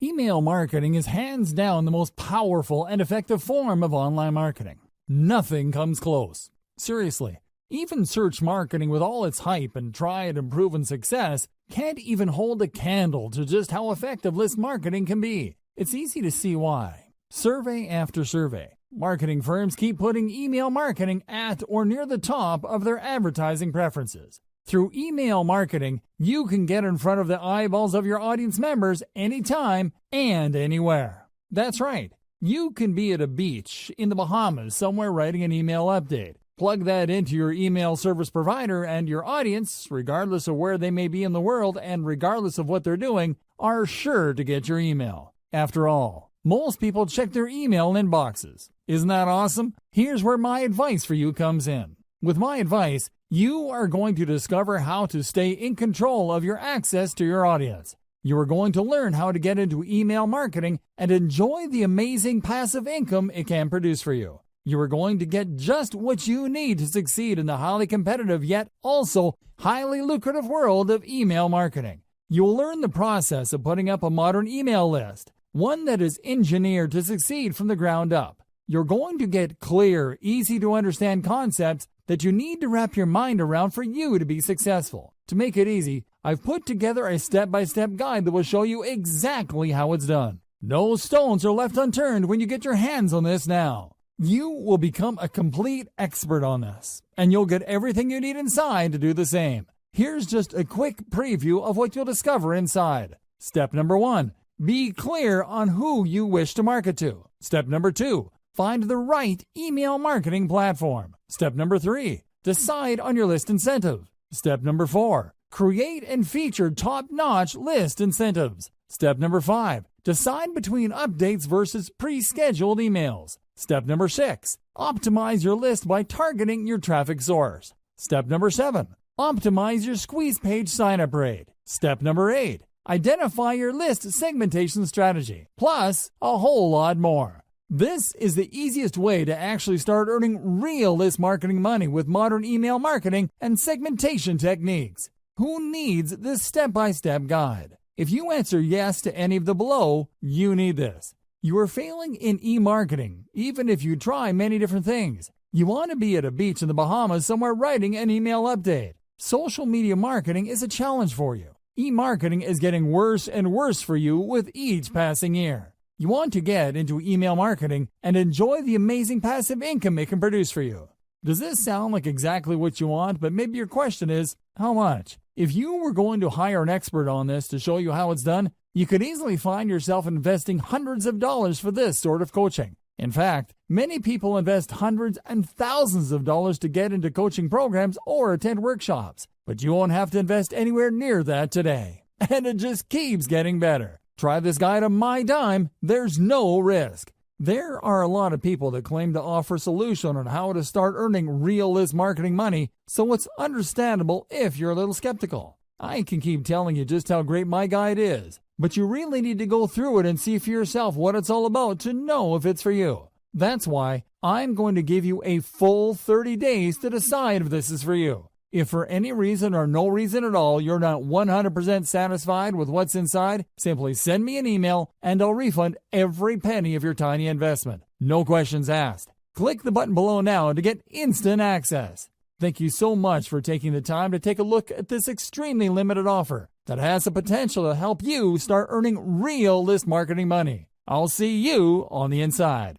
Email marketing is hands down the most powerful and effective form of online marketing. Nothing comes close. Seriously, even search marketing with all its hype and tried and proven success can't even hold a candle to just how effective list marketing can be. It's easy to see why. Survey after survey, marketing firms keep putting email marketing at or near the top of their advertising preferences. Through email marketing, you can get in front of the eyeballs of your audience members anytime and anywhere. That's right. You can be at a beach in the Bahamas somewhere writing an email update. Plug that into your email service provider and your audience, regardless of where they may be in the world and regardless of what they're doing, are sure to get your email. After all, most people check their email inboxes. Isn't that awesome? Here's where my advice for you comes in. With my advice, you are going to discover how to stay in control of your access to your audience. You are going to learn how to get into email marketing and enjoy the amazing passive income it can produce for you. You are going to get just what you need to succeed in the highly competitive yet also highly lucrative world of email marketing. You will learn the process of putting up a modern email list, one that is engineered to succeed from the ground up. You're going to get clear, easy to understand concepts that you need to wrap your mind around for you to be successful. To make it easy, I've put together a step-by-step guide that will show you exactly how it's done. No stones are left unturned when you get your hands on this now. You will become a complete expert on this, and you'll get everything you need inside to do the same. Here's just a quick preview of what you'll discover inside. Step number 1, be clear on who you wish to market to. Step number 2, find the right email marketing platform. Step number 3, decide on your list incentive. Step number 4, create and feature top-notch list incentives. Step number 5, decide between updates versus pre-scheduled emails. Step number 6, optimize your list by targeting your traffic source. Step number 7, optimize your squeeze page sign-up rate. Step number 8, identify your list segmentation strategy, plus a whole lot more. This is the easiest way to actually start earning real list marketing money with modern email marketing and segmentation techniques. Who needs this step-by-step guide? If you answer yes to any of the below, you need this. You are failing in e-marketing, even if you try many different things. You want to be at a beach in the Bahamas somewhere writing an email update. Social media marketing is a challenge for you. E-marketing is getting worse and worse for you with each passing year. You want to get into email marketing and enjoy the amazing passive income it can produce for you. Does this sound like exactly what you want? But maybe your question is, how much? If you were going to hire an expert on this to show you how it's done, you could easily find yourself investing hundreds of dollars for this sort of coaching. In fact, many people invest hundreds and thousands of dollars to get into coaching programs or attend workshops. But you won't have to invest anywhere near that today. And it just keeps getting better. Try this guide on my dime. There's no risk. There are a lot of people that claim to offer a solution on how to start earning real list marketing money, so it's understandable if you're a little skeptical. I can keep telling you just how great my guide is, but you really need to go through it and see for yourself what it's all about to know if it's for you. That's why I'm going to give you a full 30 days to decide if this is for you. If for any reason or no reason at all you're not 100% satisfied with what's inside, simply send me an email and I'll refund every penny of your tiny investment. No questions asked. Click the button below now to get instant access. Thank you so much for taking the time to take a look at this extremely limited offer that has the potential to help you start earning real list marketing money. I'll see you on the inside.